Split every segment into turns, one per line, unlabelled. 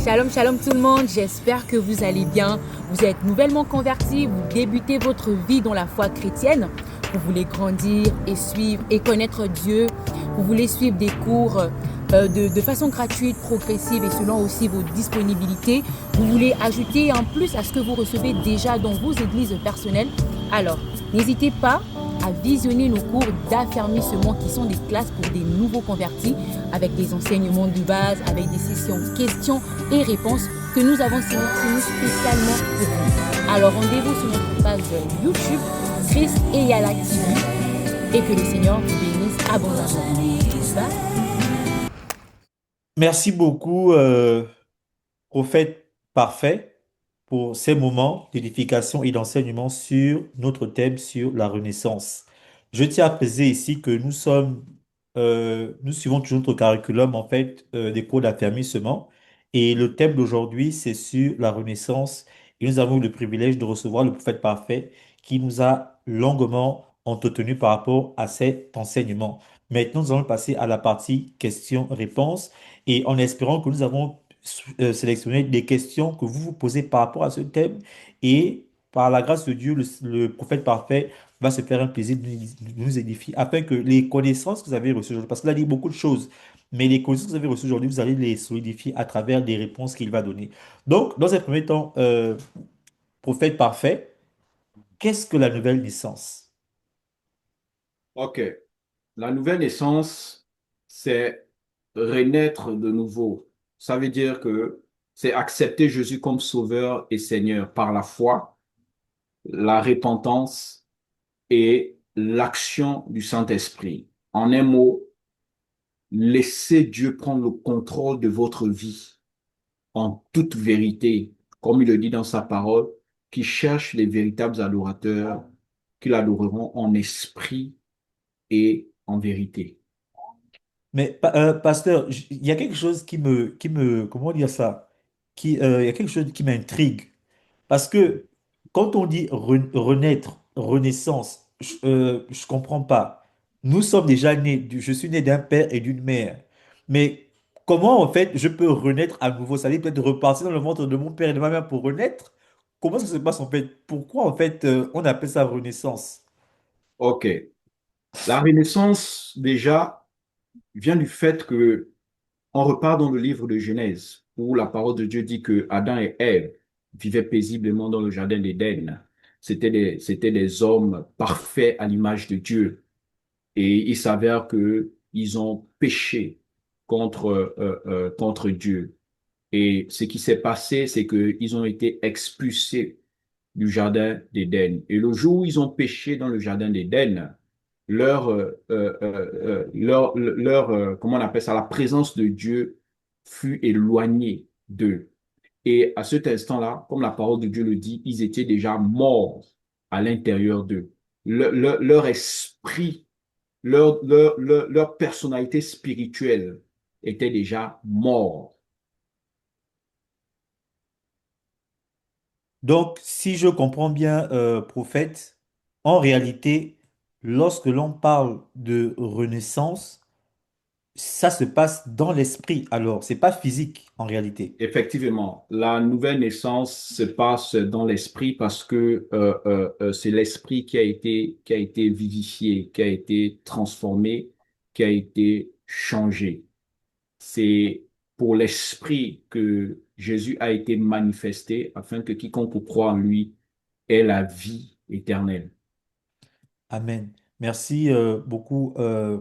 Shalom, shalom tout le monde, j'espère que vous allez bien. Vous êtes nouvellement convertis, vous débutez votre vie dans la foi chrétienne. Vous voulez grandir et suivre et connaître Dieu. Vous voulez suivre des cours de façon gratuite, progressive et selon aussi vos disponibilités. Vous voulez ajouter en plus à ce que vous recevez déjà dans vos églises personnelles. Alors, n'hésitez pas à visionner nos cours d'affermissement qui sont des classes pour des nouveaux convertis avec des enseignements de base, avec des sessions questions et réponses que nous avons sélectionnées spécialement pour vous. Alors rendez-vous sur notre page YouTube, Chris et Yala TV, et que le Seigneur vous bénisse abondamment. Bye.
Merci beaucoup, prophète parfait, pour ces moments d'édification et d'enseignement sur notre thème sur la Renaissance. Je tiens à préciser ici que nous suivons toujours notre curriculum, en fait, des cours d'affermissement. Et le thème d'aujourd'hui, c'est sur la Renaissance. Et nous avons eu le privilège de recevoir le prophète parfait qui nous a longuement entretenu par rapport à cet enseignement. Maintenant, nous allons passer à la partie questions-réponses et en espérant que nous avons sélectionné des questions que vous vous posez par rapport à ce thème et par la grâce de Dieu, le prophète parfait va se faire un plaisir de nous édifier afin que les connaissances que vous avez reçues aujourd'hui, parce qu'il a dit beaucoup de choses, mais les connaissances que vous avez reçues aujourd'hui, vous allez les solidifier à travers des réponses qu'il va donner. Donc, dans un premier temps, prophète parfait, qu'est-ce que la nouvelle naissance?
Ok. La nouvelle naissance, c'est renaître de nouveau. Ça veut dire que c'est accepter Jésus comme Sauveur et Seigneur par la foi, la repentance et l'action du Saint-Esprit. En un mot, laissez Dieu prendre le contrôle de votre vie en toute vérité, comme il le dit dans sa parole, qui cherche les véritables adorateurs, qui l'adoreront en esprit et en vérité.
Mais, pasteur, il y a quelque chose comment dire ça? Il y a quelque chose qui m'intrigue. Parce que quand on dit renaître, renaissance, je comprends pas. Nous sommes déjà nés, je suis né d'un père et d'une mère. Mais comment en fait je peux renaître à nouveau? Ça veut dire peut-être repartir dans le ventre de mon père et de ma mère pour renaître? Comment ça se passe en fait? Pourquoi en fait on appelle ça renaissance?
OK. La Renaissance, déjà, vient du fait que on repart dans le livre de Genèse, où la parole de Dieu dit que Adam et Ève vivaient paisiblement dans le jardin d'Éden. C'était des hommes parfaits à l'image de Dieu. Et il s'avère que ils ont péché contre Dieu. Et ce qui s'est passé, c'est qu'ils ont été expulsés du jardin d'Éden. Et le jour où ils ont péché dans le jardin d'Éden, comment on appelle ça, la présence de Dieu fut éloignée d'eux. Et à cet instant-là, comme la parole de Dieu le dit, ils étaient déjà morts à l'intérieur d'eux. Leur esprit, leur personnalité spirituelle était déjà mort.
Donc, si je comprends bien, prophète, en réalité, lorsque l'on parle de renaissance, ça se passe dans l'esprit, alors, c'est pas physique en réalité.
Effectivement, la nouvelle naissance se passe dans l'esprit parce que c'est l'esprit qui a été vivifié, qui a été transformé, qui a été changé. C'est pour l'esprit que Jésus a été manifesté afin que quiconque croit en lui ait la vie éternelle.
Amen. Merci beaucoup,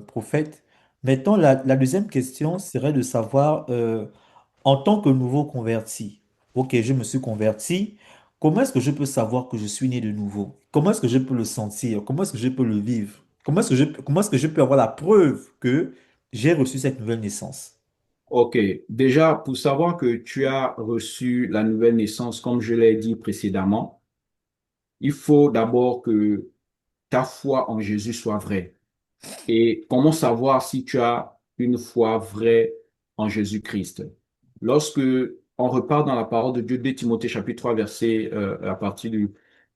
prophète. Maintenant, la deuxième question serait de savoir, en tant que nouveau converti, ok, je me suis converti, comment est-ce que je peux savoir que je suis né de nouveau? Comment est-ce que je peux le sentir? Comment est-ce que je peux le vivre? Comment est-ce que je peux avoir la preuve que j'ai reçu cette nouvelle naissance?
Ok, déjà, pour savoir que tu as reçu la nouvelle naissance, comme je l'ai dit précédemment, il faut d'abord que ta foi en Jésus soit vraie. Et comment savoir si tu as une foi vraie en Jésus-Christ? Lorsque on repart dans la parole de Dieu, 2 Timothée chapitre 3, à partir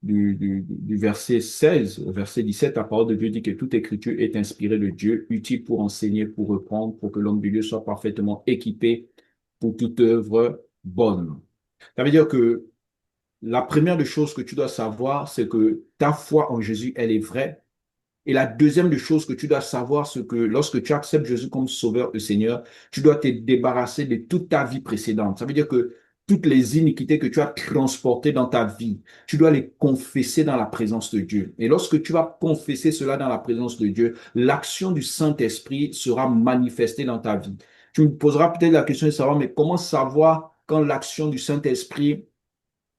du verset 16, au verset 17, la parole de Dieu dit que toute écriture est inspirée de Dieu, utile pour enseigner, pour reprendre, pour que l'homme de Dieu soit parfaitement équipé pour toute œuvre. bonnes. Ça veut dire que la première des choses que tu dois savoir, c'est que ta foi en Jésus, elle est vraie. Et la deuxième des choses que tu dois savoir, c'est que lorsque tu acceptes Jésus comme Sauveur et Seigneur, tu dois te débarrasser de toute ta vie précédente. Ça veut dire que toutes les iniquités que tu as transportées dans ta vie, tu dois les confesser dans la présence de Dieu. Et lorsque tu vas confesser cela dans la présence de Dieu, l'action du Saint-Esprit sera manifestée dans ta vie. Tu me poseras peut-être la question de savoir, mais comment savoir quand l'action du Saint-Esprit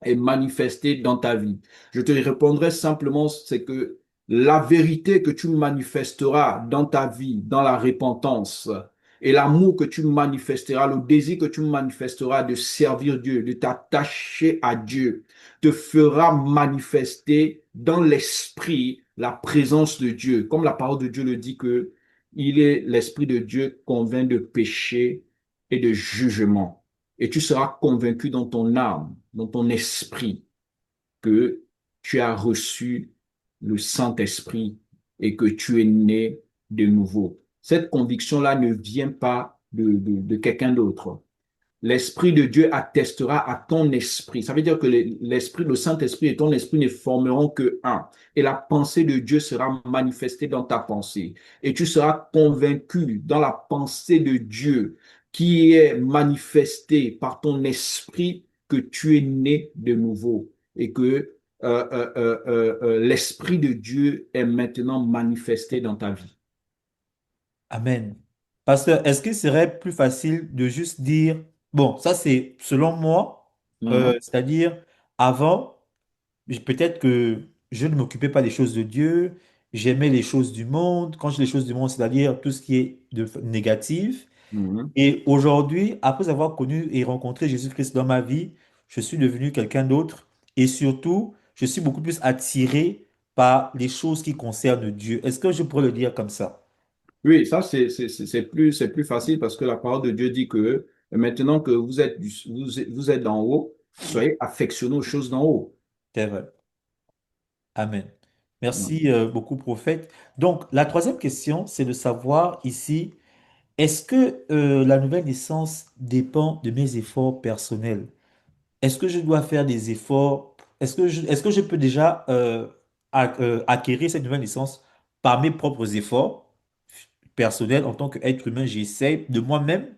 est manifesté dans ta vie? Je te répondrai simplement, c'est que la vérité que tu manifesteras dans ta vie, dans la repentance, et l'amour que tu manifesteras, le désir que tu manifesteras de servir Dieu, de t'attacher à Dieu, te fera manifester dans l'esprit la présence de Dieu. Comme la parole de Dieu le dit que il est l'esprit de Dieu convainc de péché et de jugement. Et tu seras convaincu dans ton âme, dans ton esprit, que tu as reçu le Saint-Esprit et que tu es né de nouveau. Cette conviction-là ne vient pas de quelqu'un d'autre. L'Esprit de Dieu attestera à ton esprit. Ça veut dire que l'Esprit, le Saint-Esprit et ton esprit ne formeront que un. Et la pensée de Dieu sera manifestée dans ta pensée. Et tu seras convaincu dans la pensée de Dieu qui est manifestée par ton esprit que tu es né de nouveau et que l'Esprit de Dieu est maintenant manifesté dans ta vie.
Amen. Pasteur, est-ce qu'il serait plus facile de juste dire, bon, ça c'est selon moi,
Mhm.
c'est-à-dire avant, peut-être que je ne m'occupais pas des choses de Dieu, j'aimais les choses du monde. Quand je dis les choses du monde, c'est-à-dire tout ce qui est de négatif.
Mhm.
Et aujourd'hui, après avoir connu et rencontré Jésus-Christ dans ma vie, je suis devenu quelqu'un d'autre. Et surtout, je suis beaucoup plus attiré par les choses qui concernent Dieu. Est-ce que je pourrais le dire comme ça?
Oui, ça c'est plus facile parce que la parole de Dieu dit que maintenant que vous êtes d'en haut, soyez affectionnés aux choses d'en haut.
C'est vrai. Amen.
Mhm.
Merci beaucoup, prophète. Donc, la troisième question, c'est de savoir ici, est-ce que la nouvelle naissance dépend de mes efforts personnels? Est-ce que je dois faire des efforts? Est-ce que je peux déjà acquérir cette nouvelle naissance par mes propres efforts personnels en tant qu'être humain? J'essaie de moi-même.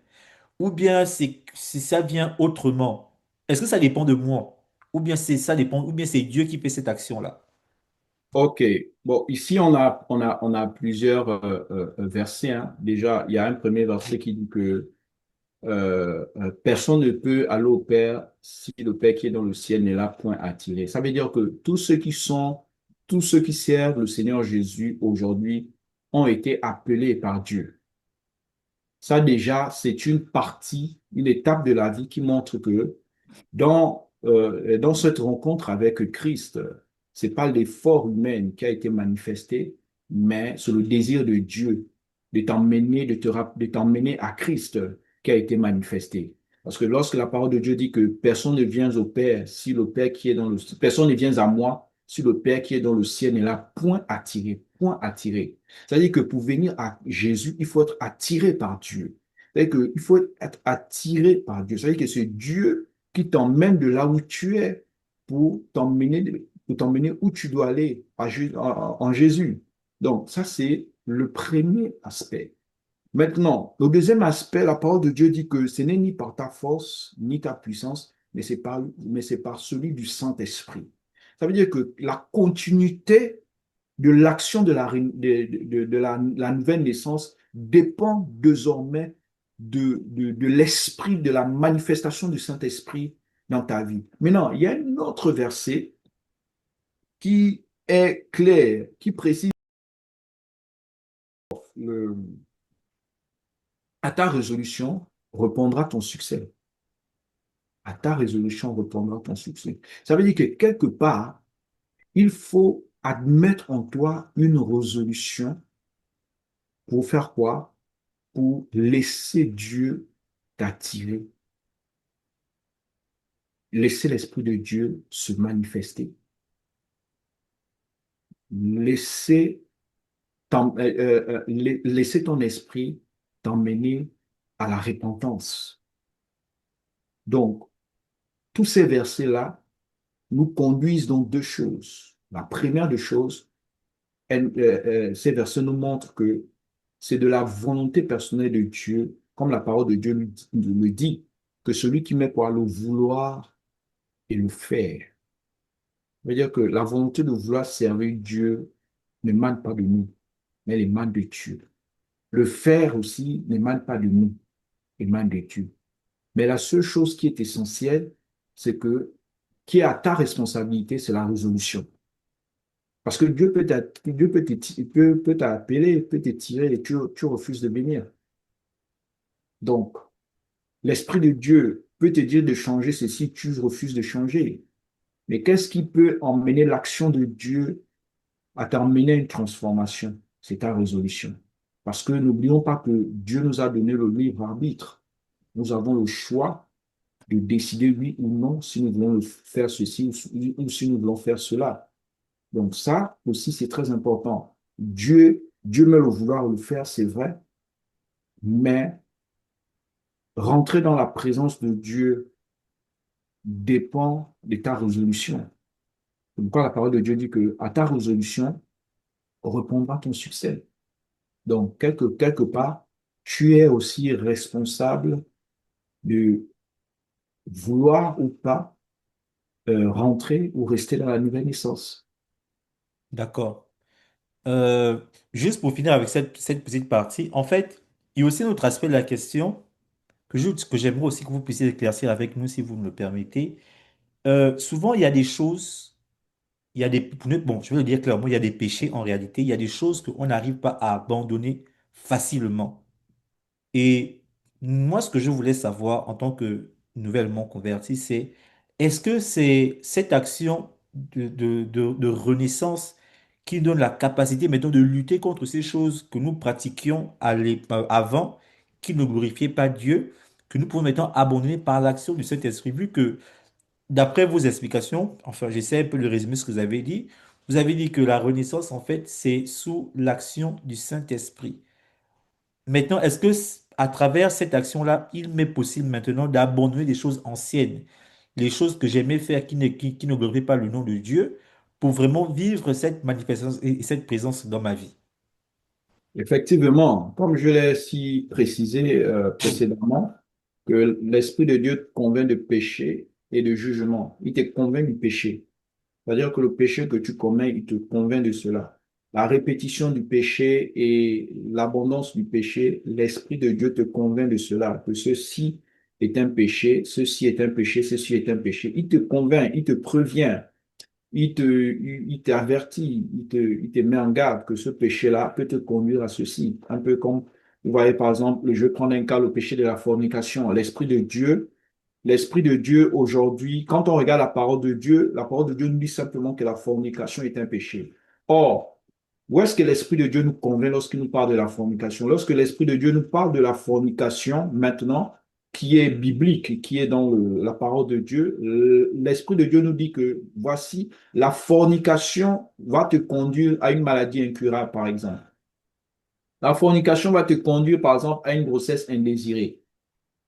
Ou bien si ça vient autrement? Est-ce que ça dépend de moi? Ou bien ça dépend, ou bien c'est Dieu qui fait cette action-là?
Ok, bon, ici on a plusieurs versets, hein. Déjà, il y a un premier verset qui dit que personne ne peut aller au Père si le Père qui est dans le ciel n'est là point attiré. Ça veut dire que tous ceux qui servent le Seigneur Jésus aujourd'hui ont été appelés par Dieu. Ça déjà, c'est une partie, une étape de la vie qui montre que dans cette rencontre avec Christ, c'est pas l'effort humain qui a été manifesté, mais c'est le désir de Dieu de t'emmener, de t'emmener à Christ qui a été manifesté. Parce que lorsque la parole de Dieu dit que personne ne vient au Père si le Père qui est dans le, personne ne vient à moi si le Père qui est dans le ciel n'est là, point attiré, point attiré. C'est-à-dire que pour venir à Jésus, il faut être attiré par Dieu. C'est-à-dire qu'il faut être attiré par Dieu. C'est-à-dire que c'est Dieu qui t'emmène de là où tu es pour t'emmener où tu dois aller en Jésus. Donc, ça, c'est le premier aspect. Maintenant, le deuxième aspect, la parole de Dieu dit que ce n'est ni par ta force, ni ta puissance, mais c'est par celui du Saint-Esprit. Ça veut dire que la continuité de l'action la nouvelle naissance dépend désormais de l'esprit, de la manifestation du Saint-Esprit dans ta vie. Maintenant, il y a un autre verset qui est clair, qui précise le, à ta résolution répondra ton succès. À ta résolution répondra ton succès. Ça veut dire que quelque part, il faut admettre en toi une résolution pour faire quoi? Pour laisser Dieu t'attirer, laisser l'Esprit de Dieu se manifester, laisser, laisser ton esprit t'emmener à la repentance. Donc, tous ces versets-là nous conduisent dans deux choses. La première des choses, ces versets nous montrent que c'est de la volonté personnelle de Dieu, comme la parole de Dieu le dit, que celui qui met pour le vouloir et le faire. Ça veut dire que la volonté de vouloir servir Dieu n'émane pas de nous, mais elle émane de Dieu. Le faire aussi n'émane pas de nous, émane de Dieu. Mais la seule chose qui est essentielle, c'est que, qui est à ta responsabilité, c'est la résolution. Parce que Dieu peut t'appeler, peut te tirer et tu refuses de venir. Donc, l'Esprit de Dieu peut te dire de changer ceci, tu refuses de changer. Mais qu'est-ce qui peut emmener l'action de Dieu à t'emmener à une transformation? C'est ta résolution. Parce que n'oublions pas que Dieu nous a donné le libre arbitre. Nous avons le choix de décider oui ou non si nous voulons faire ceci ou si nous voulons faire cela. Donc ça aussi, c'est très important. Dieu met le vouloir le faire, c'est vrai, mais rentrer dans la présence de Dieu dépend de ta résolution. C'est pourquoi la parole de Dieu dit que à ta résolution répondra ton succès. Donc, quelque part, tu es aussi responsable de vouloir ou pas rentrer ou rester dans la nouvelle naissance.
D'accord. Euh, Juste pour finir avec cette petite partie, en fait, il y a aussi un autre aspect de la question que j'aimerais aussi que vous puissiez éclaircir avec nous, si vous me le permettez. Souvent, il y a des choses, il y a des, bon, je vais le dire clairement, il y a des péchés en réalité, il y a des choses qu'on n'arrive pas à abandonner facilement. Et moi, ce que je voulais savoir en tant que nouvellement converti, c'est est-ce que c'est cette action de renaissance qui donne la capacité maintenant de lutter contre ces choses que nous pratiquions avant, qui ne glorifiaient pas Dieu, que nous pouvons maintenant abandonner par l'action du Saint-Esprit, vu que d'après vos explications, enfin, j'essaie un peu de résumer ce que vous avez dit que la renaissance, en fait, c'est sous l'action du Saint-Esprit. Maintenant, est-ce que à travers cette action-là, il m'est possible maintenant d'abandonner des choses anciennes, les choses que j'aimais faire qui ne glorifient pas le nom de Dieu, pour vraiment vivre cette manifestation et cette présence dans ma vie?
Effectivement, comme je l'ai si précisé précédemment, que l'Esprit de Dieu te convainc de péché et de jugement. Il te convainc du péché. C'est-à-dire que le péché que tu commets, il te convainc de cela. La répétition du péché et l'abondance du péché, l'Esprit de Dieu te convainc de cela, que ceci est un péché, ceci est un péché, ceci est un péché. Il te convainc, il te prévient, il t'avertit, il te met en garde que ce péché-là peut te conduire à ceci. Un peu comme, vous voyez par exemple, je vais prendre un cas, le péché de la fornication. L'Esprit de Dieu aujourd'hui, quand on regarde la parole de Dieu nous dit simplement que la fornication est un péché. Or, où est-ce que l'Esprit de Dieu nous convainc lorsqu'il nous parle de la fornication? Lorsque l'Esprit de Dieu nous parle de la fornication, maintenant, qui est biblique, qui est dans la parole de Dieu, l'Esprit de Dieu nous dit que voici, la fornication va te conduire à une maladie incurable, par exemple. La fornication va te conduire, par exemple, à une grossesse indésirée.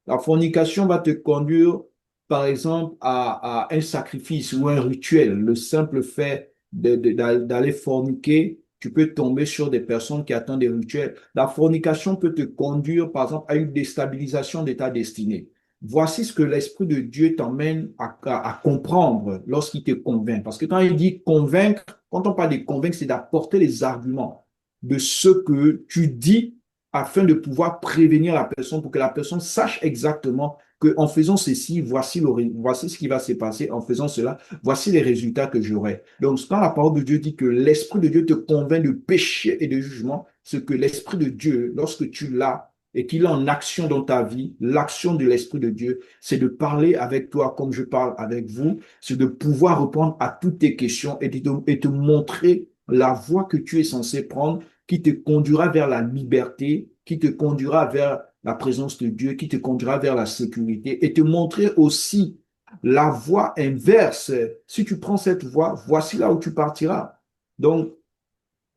La fornication va te conduire, par exemple, à un sacrifice ou un rituel. Le simple fait d'aller forniquer, tu peux tomber sur des personnes qui attendent des rituels. La fornication peut te conduire, par exemple, à une déstabilisation de ta destinée. Voici ce que l'Esprit de Dieu t'emmène à comprendre lorsqu'il te convainc. Parce que quand il dit convaincre, quand on parle de convaincre, c'est d'apporter les arguments de ce que tu dis afin de pouvoir prévenir la personne pour que la personne sache exactement qu'en faisant ceci, voici ce qui va se passer. En faisant cela, voici les résultats que j'aurai. Donc, quand la parole de Dieu dit que l'Esprit de Dieu te convainc de péché et de jugement, c'est que l'Esprit de Dieu, lorsque tu l'as et qu'il est en action dans ta vie, l'action de l'Esprit de Dieu, c'est de parler avec toi comme je parle avec vous, c'est de pouvoir répondre à toutes tes questions et te montrer la voie que tu es censé prendre qui te conduira vers la liberté, qui te conduira vers la présence de Dieu, qui te conduira vers la sécurité et te montrer aussi la voie inverse. Si tu prends cette voie, voici là où tu partiras. Donc,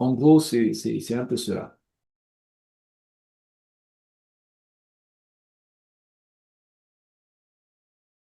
en gros, c'est un peu cela.